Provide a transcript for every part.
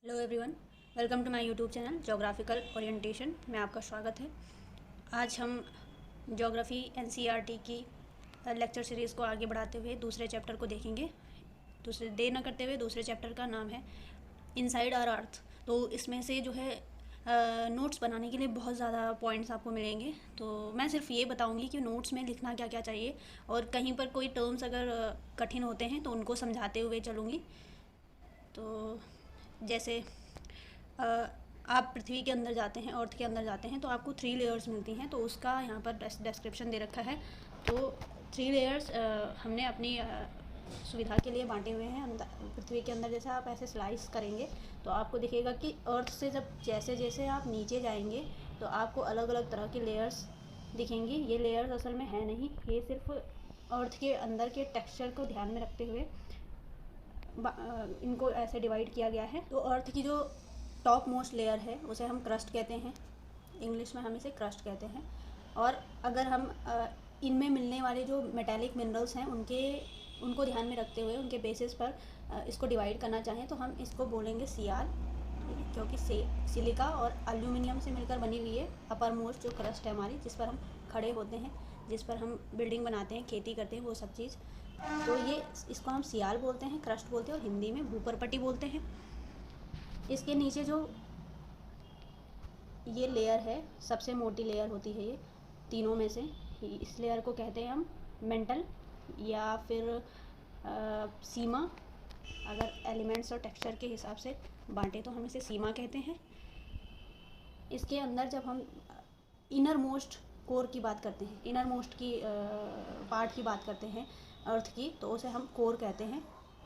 Hello everyone, welcome to my YouTube channel geographical orientation में आपका स्वागत है। आज हम ज्योग्राफी एनसीईआरटी की लेक्चर सीरीज़ को आगे बढ़ाते हुए दूसरे चैप्टर को देखेंगे। दूसरे देर न करते हुए दूसरे चैप्टर का नाम है इनसाइड आवर अर्थ। तो इसमें से जो है नोट्स बनाने के लिए बहुत ज़्यादा पॉइंट्स आपको मिलेंगे। तो मैं सिर्फ ये बताऊंगी कि नोट्स में लिखना क्या क्या चाहिए, और कहीं पर कोई टर्म्स अगर कठिन होते हैं तो उनको समझाते हुए चलूँगी। तो जैसे आप पृथ्वी के अंदर जाते हैं, अर्थ के अंदर जाते हैं, तो आपको 3 लेयर्स मिलती हैं। तो उसका यहाँ पर डिस्क्रिप्शन दे रखा है। तो 3 लेयर्स हमने अपनी सुविधा के लिए बांटे हुए हैं। पृथ्वी के अंदर जैसे आप ऐसे स्लाइस करेंगे तो आपको दिखेगा कि अर्थ से जब जैसे जैसे आप नीचे जाएंगे तो आपको अलग अलग तरह के लेयर्स दिखेंगी। ये लेयर्स असल में है नहीं, ये सिर्फ अर्थ के अंदर के टेक्सचर को ध्यान में रखते हुए इनको ऐसे डिवाइड किया गया है। तो अर्थ की जो टॉप मोस्ट लेयर है उसे हम क्रस्ट कहते हैं, इंग्लिश में हम इसे क्रस्ट कहते हैं। और अगर हम इनमें मिलने वाले जो मेटालिक मिनरल्स हैं उनको ध्यान में रखते हुए उनके बेसिस पर इसको डिवाइड करना चाहें तो हम इसको बोलेंगे सियाल, क्योंकि सिलिका और एल्यूमिनियम से मिलकर बनी हुई है अपर मोस्ट जो क्रस्ट है हमारी, जिस पर हम खड़े होते हैं, जिस पर हम बिल्डिंग बनाते हैं, खेती करते हैं, वो सब चीज़। तो ये इसको हम सियाल बोलते हैं, क्रस्ट बोलते हैं, और हिंदी में भूपरपट्टी बोलते हैं। इसके नीचे जो ये लेयर है, सबसे मोटी लेयर होती है ये तीनों में से। इस लेयर को कहते हैं हम मेंटल या फिर सीमा। अगर एलिमेंट्स और टेक्सचर के हिसाब से बांटे तो हम इसे सीमा कहते हैं। इसके अंदर जब हम इनर मोस्ट कोर की बात करते हैं, इनर मोस्ट की पार्ट की बात करते हैं अर्थ की, तो उसे हम कोर कहते हैं।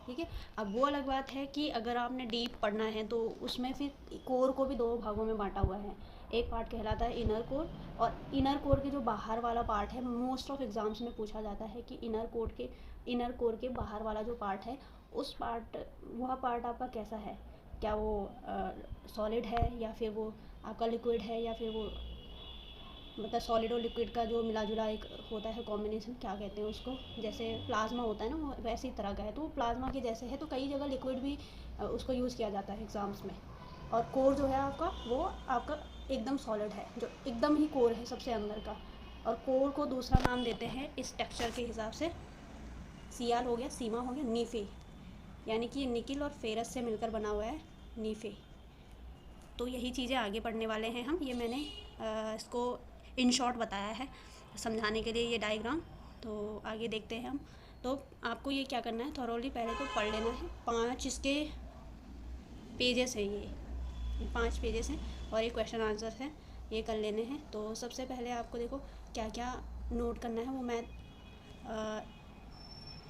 ठीक है। अब वो अलग बात है कि अगर आपने डीप पढ़ना है तो उसमें फिर कोर को भी 2 भागों में बांटा हुआ है। एक पार्ट कहलाता है इनर कोर, और इनर कोर के जो बाहर वाला पार्ट है, मोस्ट ऑफ एग्जाम्स में पूछा जाता है कि इनर कोर के बाहर वाला जो पार्ट है, वह पार्ट आपका कैसा है, क्या वो सॉलिड है या फिर वो आपका लिक्विड है, या फिर वो मतलब सॉलिड और लिक्विड का जो मिला जुला एक होता है कॉम्बिनेशन, क्या कहते हैं उसको, जैसे प्लाज्मा होता है ना, वो वैसे ही तरह का है। तो वो प्लाज्मा के जैसे है, तो कई जगह लिक्विड भी उसको यूज़ किया जाता है एग्ज़ाम्स में। और कोर जो है आपका, वो आपका एकदम सॉलिड है, जो एकदम ही कोर है सबसे अंदर का। और कोर को दूसरा नाम देते हैं इस टेक्सचर के हिसाब से, सियाल हो गया, सीमा हो गया, नीफे, यानी कि निकिल और फेरस से मिलकर बना हुआ है नीफे। तो यही चीज़ें आगे पढ़ने वाले हैं हम। ये मैंने इसको इन शॉर्ट बताया है समझाने के लिए, ये डायग्राम। तो आगे देखते हैं हम। तो आपको ये क्या करना है, थॉरोली पहले तो पढ़ लेना है। 5 इसके पेजेस हैं, ये 5 पेजेस हैं, और ये क्वेश्चन आंसर है, ये कर लेने हैं। तो सबसे पहले आपको देखो क्या क्या नोट करना है, वो मैं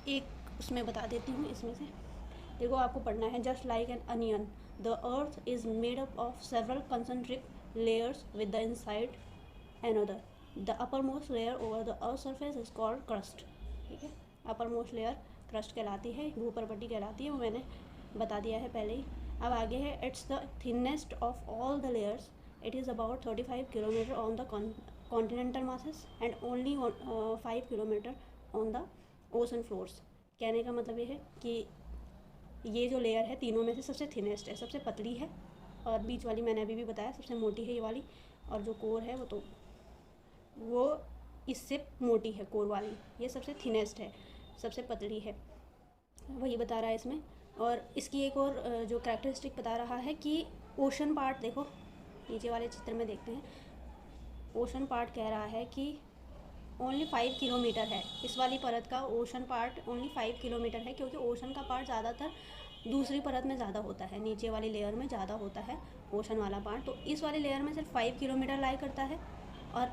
एक उसमें बता देती हूँ। इसमें से देखो आपको पढ़ना है, just like an onion the earth is made up of several concentric layers with the inside another. The uppermost layer over the earth surface is called crust. ठीक है, uppermost layer crust कहलाती है, भूपरपट्टी कहलाती है, वो मैंने बता दिया है पहले ही। अब आगे है, it's the thinnest of all the layers. It is about 35 kilometer on the continental masses and only 5 kilometer on the ocean floors. कहने का मतलब ये है कि ये जो लेयर है तीनों में से सबसे थिनेस्ट है, सबसे पतली है, और बीच वाली मैंने अभी भी बताया सबसे मोटी है ये वाली, और जो कोर है वो इससे मोटी है, कोर वाली ये सबसे थिनेस्ट है, सबसे पतली है, वही बता रहा है इसमें। और इसकी एक और जो कैरेक्टरिस्टिक बता रहा है कि ओशन पार्ट, देखो नीचे वाले चित्र में देखते हैं, ओशन पार्ट कह रहा है कि ओनली 5 किलोमीटर है, इस वाली परत का ओशन पार्ट ओनली 5 किलोमीटर है, क्योंकि ओशन का पार्ट ज़्यादातर दूसरी परत में ज़्यादा होता है, नीचे वाली लेयर में ज़्यादा होता है ओशन वाला पार्ट। तो इस वाली लेयर में सिर्फ 5 किलोमीटर लाई करता है, और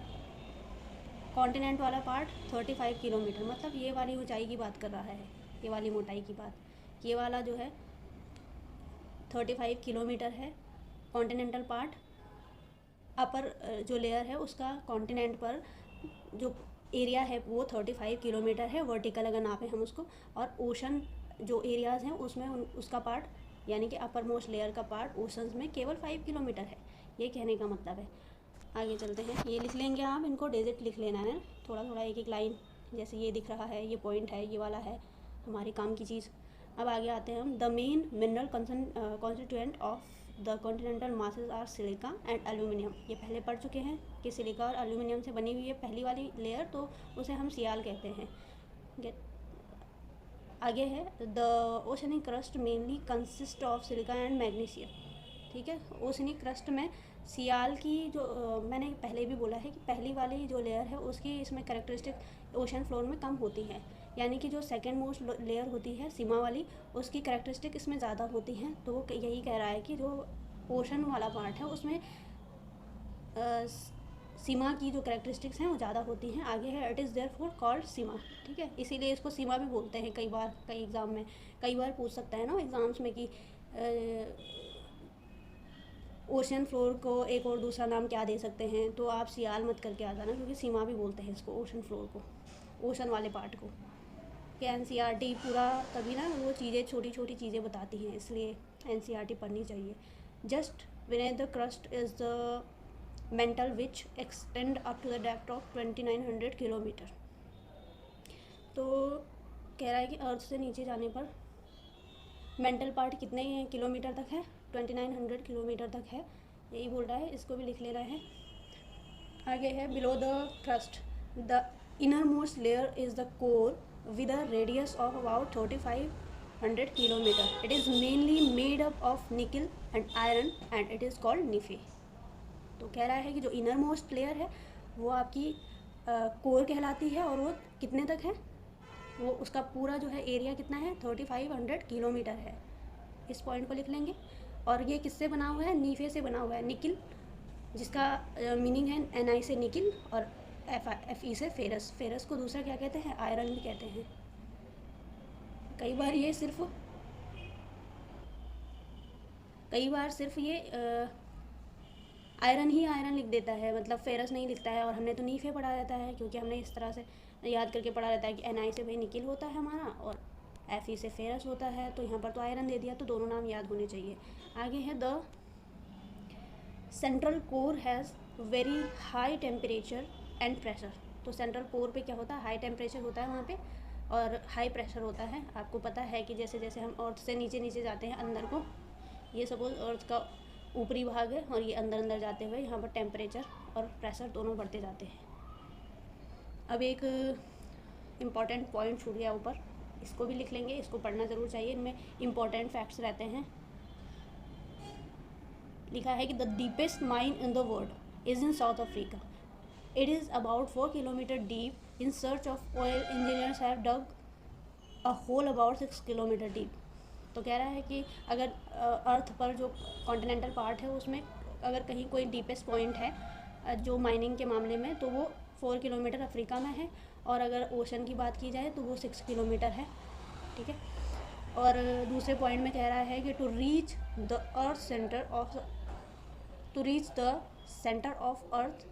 कॉन्टिनेंट वाला पार्ट 35 किलोमीटर, मतलब ये वाली ऊंचाई की बात कर रहा है, ये वाली मोटाई की बात। ये वाला जो है 35 किलोमीटर है कॉन्टिनेंटल पार्ट, अपर जो लेयर है उसका कॉन्टिनेंट पर जो एरिया है वो 35 किलोमीटर है वर्टिकल अगर नापें हम उसको, और ओशन जो एरियाज़ हैं उसमें उसका पार्ट यानी कि अपर मोस्ट लेयर का पार्ट ओशंस में केवल 5 किलोमीटर है, ये कहने का मतलब है। आगे चलते हैं, ये लिख लेंगे आप, इनको डिजिट लिख लेना है थोड़ा थोड़ा, एक एक लाइन, जैसे ये दिख रहा है, ये पॉइंट है, ये वाला है हमारे काम की चीज़। अब आगे आते हैं हम, the main mineral constituent of the continental masses are silica and aluminium. ये पहले पढ़ चुके हैं कि सिलिका और एल्यूमिनियम से बनी हुई है पहली वाली लेयर, तो उसे हम सियाल कहते हैं। आगे है the oceanic crust mainly consist of silica and magnesium. ठीक है, ओशनिक क्रस्ट में सियाल की जो मैंने पहले भी बोला है कि पहली वाली जो लेयर है उसकी इसमें कैरेक्टरिस्टिक ओशन फ्लोर में कम होती है, यानी कि जो सेकेंड मोस्ट लेयर होती है सीमा वाली, उसकी कैरेक्टरिस्टिक इसमें ज़्यादा होती हैं। तो वो यही कह रहा है कि जो ओशन वाला पार्ट है उसमें सीमा की जो कैरेक्टरिस्टिक्स हैं वो ज़्यादा होती हैं। आगे है इट इज़ देयरफॉर कॉल्ड सीमा। ठीक है, इसीलिए इसको सीमा भी बोलते हैं। कई बार कई एग्ज़ाम में कई बार पूछ सकता है ना एग्ज़ाम्स में कि ओशन फ्लोर को एक और दूसरा नाम क्या दे सकते हैं, तो आप सियाल मत करके आ जाना, क्योंकि सीमा भी बोलते हैं इसको, ओशन फ्लोर को, ओशन वाले पार्ट को। कि एनसीईआरटी पूरा तभी ना वो चीज़ें छोटी छोटी चीज़ें बताती हैं, इसलिए एनसीईआरटी पढ़नी चाहिए। Just beneath the crust is the mantle which extend up to the depth of 2900 kilometre. तो कह रहा है कि अर्थ से नीचे जाने पर मेंटल पार्ट कितने किलोमीटर तक है, 2900 किलोमीटर तक है, यही बोल रहा है। इसको भी लिख लेना है। आगे है below the crust the innermost layer is the core with a radius of about 3500 kilometer. It is mainly made up of nickel and iron and it is called Nife। तो कह रहा है कि जो इनर मोस्ट लेयर है वो आपकी core कहलाती है, और वो कितने तक है, वो उसका पूरा जो है एरिया कितना है, 3500 किलोमीटर है। इस पॉइंट को लिख लेंगे। और ये किससे बना हुआ है, नीफे से बना हुआ है, निकिल, जिसका मीनिंग है Ni से निकिल और Fe से फेरस। फेरस को दूसरा क्या कहते हैं, आयरन भी कहते हैं। कई बार सिर्फ ये आयरन ही आयरन लिख देता है, मतलब फेरस नहीं लिखता है, और हमने तो नीफे पढ़ा रहता है, क्योंकि हमने इस तरह से याद करके पढ़ा रहता है कि Ni से भाई निकिल होता है हमारा और Fe से फेरस होता है, तो यहाँ पर तो आयरन दे दिया, तो दोनों नाम याद होने चाहिए। आगे है the central core has very high temperature and pressure. तो सेंट्रल कोर पे क्या होता है, हाई टेम्परेचर होता है वहाँ पे और हाई प्रेशर होता है। आपको पता है कि जैसे जैसे हम अर्थ से नीचे नीचे जाते हैं अंदर को, ये सपोज अर्थ का ऊपरी भाग है और ये अंदर अंदर जाते हुए यहाँ पर टेम्परेचर और प्रेशर दोनों बढ़ते जाते हैं। अब एक इम्पॉर्टेंट पॉइंट छूट गया ऊपर, इसको भी लिख लेंगे, इसको पढ़ना ज़रूर चाहिए, इनमें इम्पॉर्टेंट फैक्ट्स रहते हैं। लिखा है कि the deepest mine in the world is in south Africa. It is about 4 kilometers deep. In search of oil, engineers have dug a hole about 6 kilometers deep. तो कह रहा है कि अगर अर्थ पर जो कॉन्टिनेंटल पार्ट है उसमें अगर कहीं कोई डीपेस्ट पॉइंट है जो माइनिंग के मामले में, तो वो 4 किलोमीटर अफ्रीका में है, और अगर ओशन की बात की जाए तो वो 6 किलोमीटर है। ठीक है, और दूसरे पॉइंट में कह रहा है कि to reach the centre of earth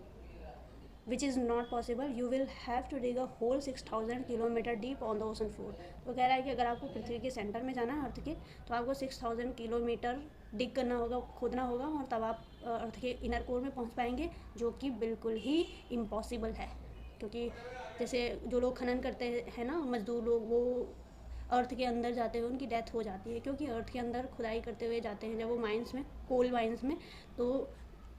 which is not possible, you will have to dig a hole 6000 kilometre deep on the ocean floor. तो कह रहा है कि अगर आपको पृथ्वी के सेंटर में जाना है अर्थ के, तो आपको 6000 किलोमीटर डिग करना होगा, खोदना होगा, और तब आप अर्थ के इनर कोर में पहुंच पाएंगे, जो कि बिल्कुल ही इम्पॉसिबल है। क्योंकि जैसे जो लोग खनन करते हैं ना, मजदूर लोग, वो अर्थ के अंदर जाते हुए उनकी डेथ हो जाती है, क्योंकि अर्थ के अंदर खुदाई करते हुए जाते हैं जब वो माइंस में, कोल माइंस में, तो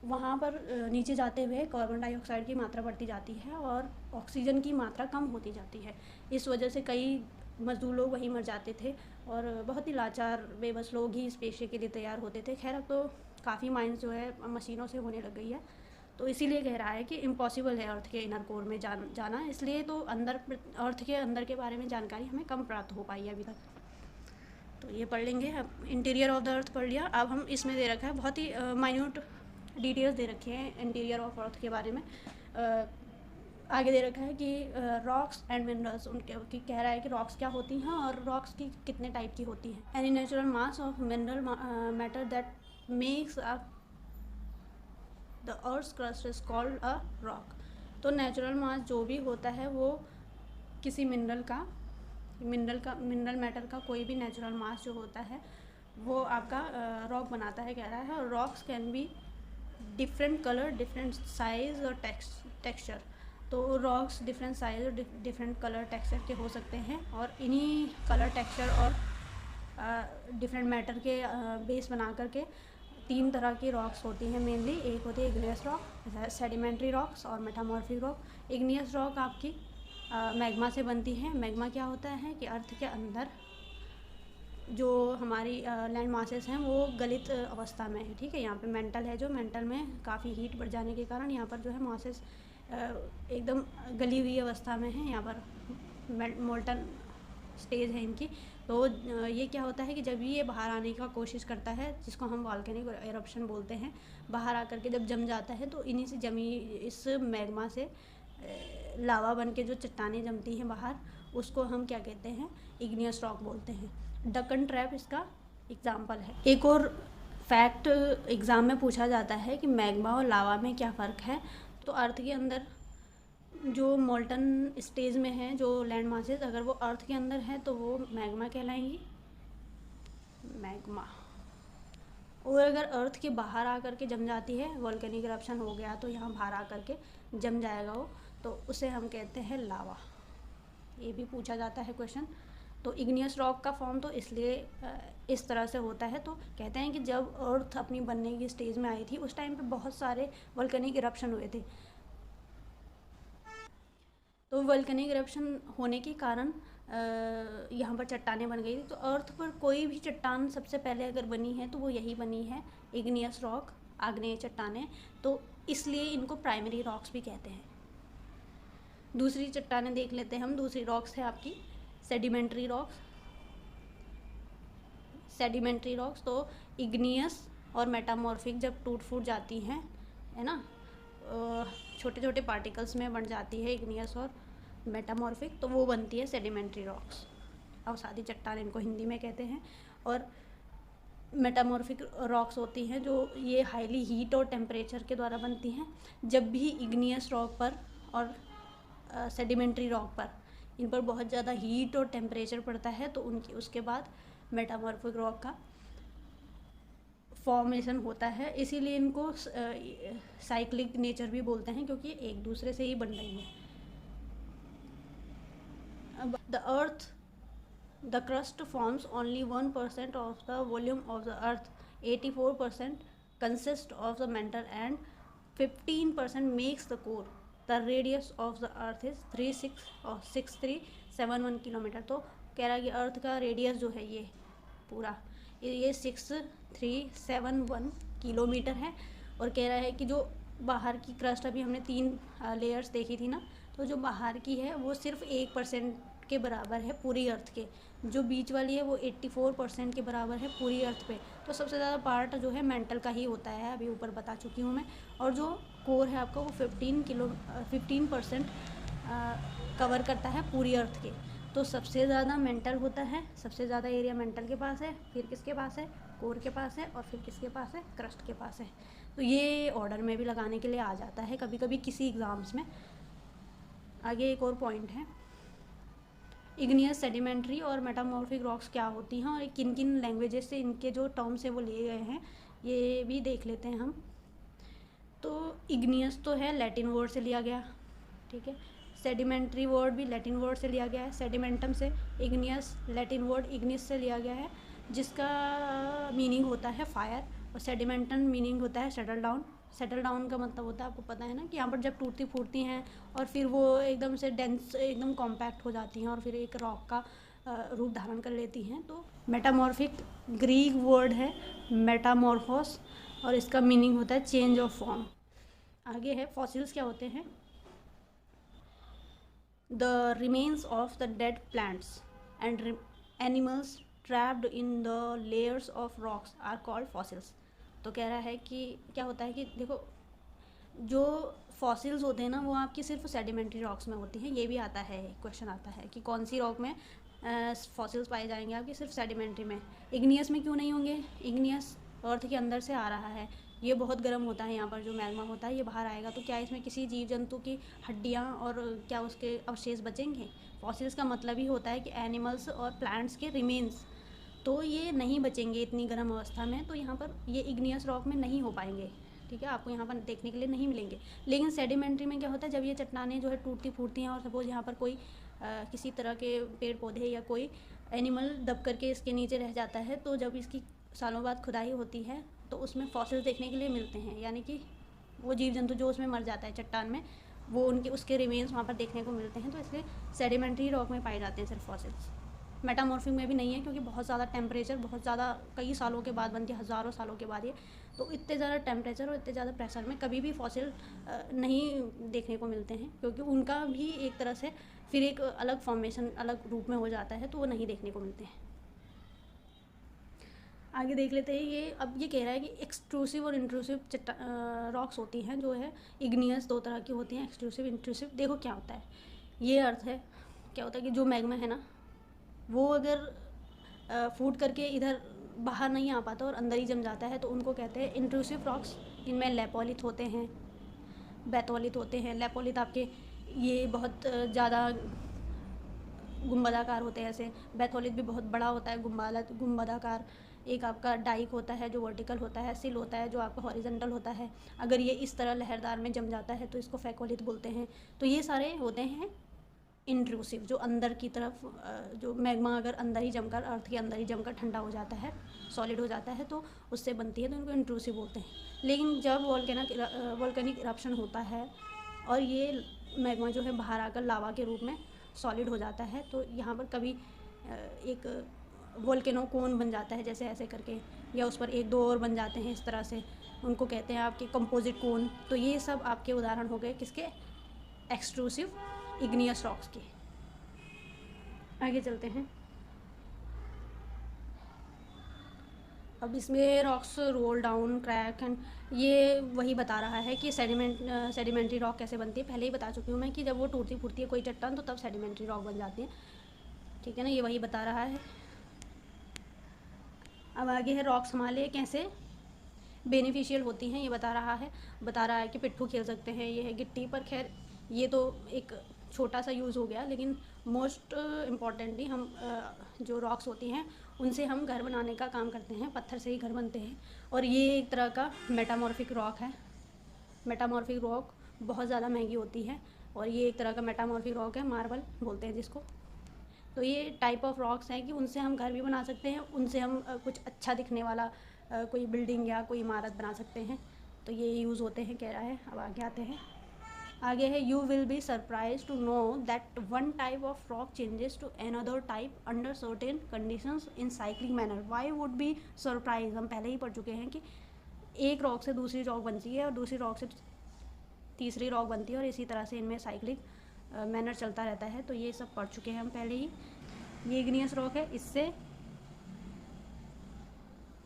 वहाँ पर नीचे जाते हुए कार्बन डाइऑक्साइड की मात्रा बढ़ती जाती है और ऑक्सीजन की मात्रा कम होती जाती है। इस वजह से कई मज़दूर लोग वहीं मर जाते थे, और बहुत ही लाचार बेबस लोग ही इस पेशे के लिए तैयार होते थे। खैर अब तो काफ़ी माइंस जो है मशीनों से होने लग गई है, तो इसीलिए कह रहा है कि इम्पॉसिबल है अर्थ के इनर कोर में जाना, इसलिए तो अर्थ के अंदर के बारे में जानकारी हमें कम प्राप्त हो पाई है अभी तक। तो ये पढ़ लेंगे। अब इंटीरियर ऑफ द अर्थ पढ़ लिया। अब हम इसमें दे रखा है बहुत ही माइन्यूट डिटेल्स दे रखे हैं इंटीरियर ऑफ अर्थ के बारे में। आगे दे रखा है कि रॉक्स एंड मिनरल्स, उनके कह रहा है कि रॉक्स क्या होती हैं और रॉक्स की कितने टाइप की होती हैं। Any natural mass of mineral matter that makes up the earth crust is called a rock. तो नेचुरल मास जो भी होता है वो किसी मिनरल मैटर का कोई भी नेचुरल मास जो होता है वो आपका रॉक बनाता है, कह रहा है। और rocks can be different colour, different size और टेक्सचर। तो रॉक्स डिफरेंट साइज़ और डिफरेंट कलर टेक्सचर के हो सकते हैं, और इन्हीं कलर टेक्सचर और डिफरेंट मैटर के बेस बना करके तीन तरह की रॉक्स होती हैं मेनली। एक होती है इग्नियस रॉक, सेडिमेंट्री रॉक्स और मेटामॉर्फिक रॉक। इग्नियस रॉक आपकी मैग्मा से बनती है। मैग्मा क्या होता है कि अर्थ के अंदर जो हमारी लैंड मासेस हैं वो गलित अवस्था में है, ठीक है। यहाँ पे मेंटल है, जो मेंटल में काफ़ी हीट बढ़ जाने के कारण यहाँ पर जो है मासेस एकदम गली हुई अवस्था में है। यहाँ पर मोल्टन स्टेज है इनकी। तो ये क्या होता है कि जब ये बाहर आने का कोशिश करता है, जिसको हम वॉल्केनिक एरप्शन बोलते हैं, बाहर आकर के जब जम जाता है तो इन्हीं से जमी इस मैग्मा से लावा बन के जो चट्टानें जमती हैं बाहर, उसको हम क्या कहते हैं, इग्नियस रॉक बोलते हैं। डक्कन ट्रैप इसका एग्जाम्पल है। एक और फैक्ट एग्ज़ाम में पूछा जाता है कि मैग्मा और लावा में क्या फ़र्क है। तो अर्थ के अंदर जो मोल्टन स्टेज में है जो लैंड मासेस, अगर वो अर्थ के अंदर है तो वो मैग्मा कहलाएंगी, मैग्मा। और अगर अर्थ के बाहर आकर के जम जाती है, वोल्केनिक इरप्शन हो गया तो यहाँ बाहर आकर के जम जाएगा वो, तो उसे हम कहते हैं लावा। ये भी पूछा जाता है क्वेश्चन। तो इग्नियस रॉक का फॉर्म तो इसलिए इस तरह से होता है। तो कहते हैं कि जब अर्थ अपनी बनने की स्टेज में आई थी उस टाइम पे बहुत सारे वोल्केनिक इरप्शन हुए थे। तो वोल्केनिक इरप्शन होने के कारण यहाँ पर चट्टानें बन गई थी। तो अर्थ पर कोई भी चट्टान सबसे पहले अगर बनी है तो वो यही बनी है, इग्नियस रॉक, आग्नेय चट्टानें। तो इसलिए इनको प्राइमरी रॉक्स भी कहते हैं। दूसरी चट्टानें देख लेते हैं हम। दूसरी रॉक्स है आपकी सेडिमेंट्री रॉक्स। सेडिमेंट्री रॉक्स तो इग्नियस और मेटामॉर्फिक जब टूट फूट जाती हैं, है ना, छोटे छोटे पार्टिकल्स में बन जाती है इग्नियस और मेटामॉर्फिक, तो वो बनती है सेडिमेंट्री रॉक्स। अवसादी चट्टान इनको हिंदी में कहते हैं। और मेटामॉर्फिक रॉक्स होती हैं जो ये हाईली हीट और टेम्परेचर के द्वारा बनती हैं। जब भी इग्नियस रॉक पर और सेडिमेंट्री रॉक पर इन पर बहुत ज़्यादा हीट और टेम्परेचर पड़ता है तो उसके बाद मेटामॉर्फिक रॉक का फॉर्मेशन होता है। इसीलिए इनको साइक्लिक नेचर भी बोलते हैं, क्योंकि एक दूसरे से ही बन रही है। अब the crust forms only 1% of the volume of the earth, 84% consist of the mental and 15% makes the core. The radius of the earth is 6371 kilometre. तो कह रहा है कि अर्थ का रेडियस जो है ये पूरा ये 6371 किलोमीटर है। और कह रहा है कि जो बाहर की क्रस्ट, अभी हमने 3 लेयर्स देखी थी ना, तो जो बाहर की है वो सिर्फ 1% के बराबर है पूरी अर्थ के। जो बीच वाली है वो 84% के बराबर है पूरी अर्थ पे। तो सबसे ज़्यादा पार्ट जो है मेंटल का ही होता है, अभी ऊपर बता चुकी हूँ मैं। और जो कोर है आपका वो 15% कवर करता है पूरी अर्थ के। तो सबसे ज़्यादा मेंटल होता है, सबसे ज़्यादा एरिया मेंटल के पास है, फिर किसके पास है, कोर के पास है, और फिर किसके पास है, क्रस्ट के पास है। तो ये ऑर्डर में भी लगाने के लिए आ जाता है कभी कभी किसी एग्ज़ाम्स में। आगे एक और पॉइंट है, इग्नियस, सेडिमेंट्री और मेटामॉर्फिक रॉक्स क्या होती हैं और किन किन लैंग्वेजेस से इनके जो टर्म्स है वो लिए गए हैं, ये भी देख लेते हैं हम। तो इग्नियस तो है, लैटिन वर्ड से लिया गया, ठीक है। सेडिमेंट्री वर्ड भी लैटिन वर्ड से लिया गया है, सेडिमेंटम से। इग्नियस लैटिन वर्ड इग्निस से लिया गया है, जिसका मीनिंग होता है फायर। और सेडिमेंटम मीनिंग होता है सेटल डाउन। सेटल डाउन का मतलब होता है, आपको पता है ना, कि यहाँ पर जब टूटती फूटती हैं और फिर वो एकदम से डेंस, एकदम कॉम्पैक्ट हो जाती हैं और फिर एक रॉक का रूप धारण कर लेती हैं। तो मेटामॉर्फिक ग्रीक वर्ड है मेटामॉर्फोस, और इसका मीनिंग होता है चेंज ऑफ फॉर्म। आगे है फॉसिल्स क्या होते हैं। The remains of the dead plants and animals trapped in the layers of rocks are called fossils। तो कह रहा है कि क्या होता है कि देखो, जो फॉसिल्स होते हैं ना वो आपकी सिर्फ सेडिमेंट्री रॉक्स में होती हैं। ये भी आता है, क्वेश्चन आता है कि कौन सी रॉक में फॉसिल्स पाए जाएंगे आपके, सिर्फ सेडिमेंट्री में। इग्नियस में क्यों नहीं होंगे, इग्नियस अर्थ के अंदर से आ रहा है, ये बहुत गर्म होता है, यहाँ पर जो मैग्मा होता है ये बाहर आएगा, तो क्या इसमें किसी जीव जंतु की हड्डियाँ और क्या उसके अवशेष बचेंगे। फॉसिल्स का मतलब ही होता है कि एनिमल्स और प्लांट्स के रिमेन्स, तो ये नहीं बचेंगे इतनी गर्म अवस्था में। तो यहाँ पर ये इग्नियस रॉक में नहीं हो पाएंगे, ठीक है, आपको यहाँ पर देखने के लिए नहीं मिलेंगे। लेकिन सेडिमेंट्री में क्या होता है, जब ये चट्टानें जो है टूटती फूटती हैं और सपोज यहाँ पर कोई किसी तरह के पेड़ पौधे या कोई एनिमल दब करके इसके नीचे रह जाता है, तो जब इसकी सालों बाद खुदाई होती है तो उसमें फॉसिल्स देखने के लिए मिलते हैं, यानी कि वो जीव जंतु जो उसमें मर जाता है चट्टान में, वो उनके उसके रिमेन्स वहाँ पर देखने को मिलते हैं। तो इसलिए सेडिमेंट्री रॉक में पाए जाते हैं सिर्फ फॉसिल्स। मेटामॉर्फिक में भी नहीं है, क्योंकि बहुत ज़्यादा टेम्परेचर, बहुत ज़्यादा कई सालों के बाद बनती है, हज़ारों सालों के बाद ये, तो इतने ज़्यादा टेम्परेचर और इतने ज़्यादा प्रेशर में कभी भी फॉसिल नहीं देखने को मिलते हैं, क्योंकि उनका भी एक तरह से फिर एक अलग फॉर्मेशन, अलग रूप में हो जाता है, तो वो नहीं देखने को मिलते हैं। आगे देख लेते हैं। ये अब ये कह रहा है कि एक्सट्रूसिव और इंट्रूसिव रॉक्स होती हैं, जो है इग्नियस, दो तरह की होती हैं, एक्सट्रूसिव इंट्रूसिव। देखो क्या होता है, ये अर्थ है, क्या होता है कि जो मैग्मा है ना, वो अगर फूट करके इधर बाहर नहीं आ पाता और अंदर ही जम जाता है, तो उनको कहते हैं इंट्रूसिव रॉक्स। इनमें लेपोलिथ होते हैं, बैथोलिथ होते हैं। लेपोलिथ आपके ये बहुत ज़्यादा गुंबदाकार होते हैं ऐसे, बैथोलिथ भी बहुत बड़ा होता है, गुंबदाकार। एक आपका डाइक होता है जो वर्टिकल होता है, सिल होता है जो आपका हॉरिजेंटल होता है। अगर ये इस तरह लहरदार में जम जाता है तो इसको फैकोलिथ बोलते हैं। तो ये सारे होते हैं इंट्रूसिव, जो अंदर की तरफ, जो मैग्मा अगर अंदर ही जमकर, अर्थ के अंदर ही जमकर ठंडा हो जाता है, सॉलिड हो जाता है, तो उससे बनती है, तो उनको इंट्रूसिव बोलते हैं। लेकिन जब वोल्केनिक इरप्शन होता है और ये मैग्मा जो है बाहर आकर लावा के रूप में सॉलिड हो जाता है, तो यहाँ पर कभी एक वोल्केनो कोन बन जाता है, जैसे ऐसे करके, या उस पर एक दो और बन जाते हैं इस तरह से, उनको कहते हैं आपके कंपोजिट कोन। तो ये सब आपके उदाहरण हो गए किसके, एक्सट्रूसिव इग्नियस रॉक्स के। आगे चलते हैं। अब इसमें rocks roll down, crack and, ये वही बता रहा है कि सेडिमेंट्री रॉक कैसे बनती है। पहले ही बता चुकी हूँ मैं कि जब वो टूटती फूटती है कोई चट्टान, तो तब सेडिमेंट्री रॉक बन जाती है, ठीक है ना, ये वही बता रहा है। अब आगे है रॉक्स हमारे लिए कैसे बेनिफिशियल होती हैं, ये बता रहा है कि पिट्ठू खेल सकते हैं, ये है गिट्टी पर। खैर ये तो एक छोटा सा यूज़ हो गया, लेकिन मोस्ट इम्पॉर्टेंटली हम जो रॉक्स होती हैं उनसे हम घर बनाने का काम करते हैं, पत्थर से ही घर बनते हैं। और ये एक तरह का मेटामॉर्फिक रॉक है। मेटामॉर्फिक रॉक बहुत ज़्यादा महंगी होती है, और ये एक तरह का मेटामॉर्फिक रॉक है, मार्बल बोलते हैं जिसको। तो ये टाइप ऑफ रॉक्स हैं कि उनसे हम घर भी बना सकते हैं, उनसे हम कुछ अच्छा दिखने वाला कोई बिल्डिंग या कोई इमारत बना सकते हैं। तो ये यूज़ होते हैं, कह रहा है। अब आगे आते हैं। आगे है you will be surprise to know that one type of rock changes to another type under certain conditions in cyclic manner. Why would be surprise, हम पहले ही पढ़ चुके हैं कि एक रॉक से दूसरी रॉक बनती है और दूसरी रॉक से तीसरी रॉक बनती है, और इसी तरह से इनमें साइक्लिक मैनर चलता रहता है। तो ये सब पढ़ चुके हैं हम पहले ही। ये इग्नियस रॉक है, इससे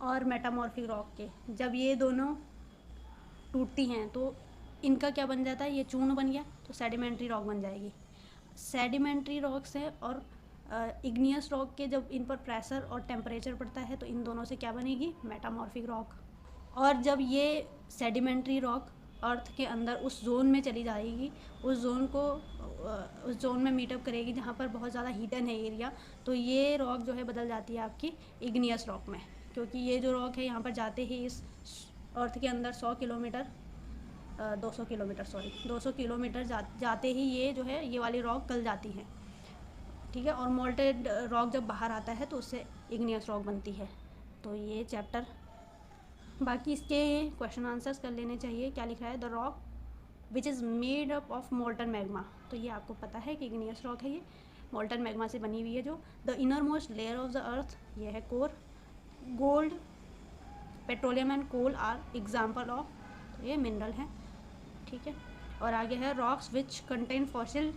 और मेटामॉर्फिक रॉक के जब ये दोनों टूटती हैं तो इनका क्या बन जाता है, ये चूर्ण बन गया, तो सेडिमेंट्री रॉक बन जाएगी। सेडिमेंट्री रॉक से और इग्नियस रॉक के जब इन पर प्रेशर और टेम्परेचर पड़ता है तो इन दोनों से क्या बनेगी, मेटामॉर्फिक रॉक। और जब ये सेडिमेंट्री रॉक अर्थ के अंदर उस जोन में चली जाएगी, उस जोन में मीटअप करेगी जहाँ पर बहुत ज़्यादा हीटन है एरिया, तो ये रॉक जो है बदल जाती है आपकी इग्नियस रॉक में। क्योंकि ये जो रॉक है यहाँ पर जाते ही इस अर्थ के अंदर 200 किलोमीटर जाते ही ये जो है, ये वाली रॉक गल जाती है, ठीक है। और मोल्टेड रॉक जब बाहर आता है तो उससे इग्नियस रॉक बनती है। तो ये चैप्टर, बाकी इसके क्वेश्चन आंसर्स कर लेने चाहिए। क्या लिख रहा है, the rock which is made up of molten magma. तो ये आपको पता है कि इग्नियस रॉक है, ये मोल्टन मैग्मा से बनी हुई है। जो the innermost layer of the earth, ये है core. Gold, petroleum and coal are example of, तो ये मिनरल है, ठीक है। और आगे है rocks which contain fossil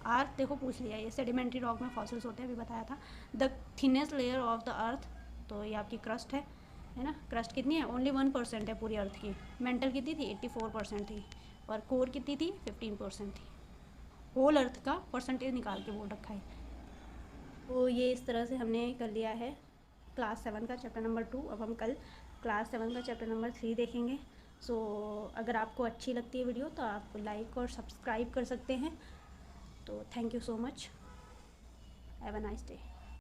are, देखो पूछ लिया, ये सेडिमेंट्री रॉक में फॉसिल्स होते हैं, अभी बताया था। The thinnest layer of the अर्थ, तो ये आपकी क्रस्ट है ना। क्रस्ट कितनी है, ओनली 1% है पूरी अर्थ की। मेंटल कितनी थी, 84% थी। और कोर कितनी थी, 15% थी। होल अर्थ का परसेंटेज निकाल के बोल रखा है। तो ये इस तरह से हमने कर लिया है क्लास 7 का चैप्टर नंबर 2। अब हम कल क्लास 7 का चैप्टर नंबर 3 देखेंगे। सो अगर आपको अच्छी लगती है वीडियो तो आप लाइक और सब्सक्राइब कर सकते हैं। तो thank you so much, have a nice day.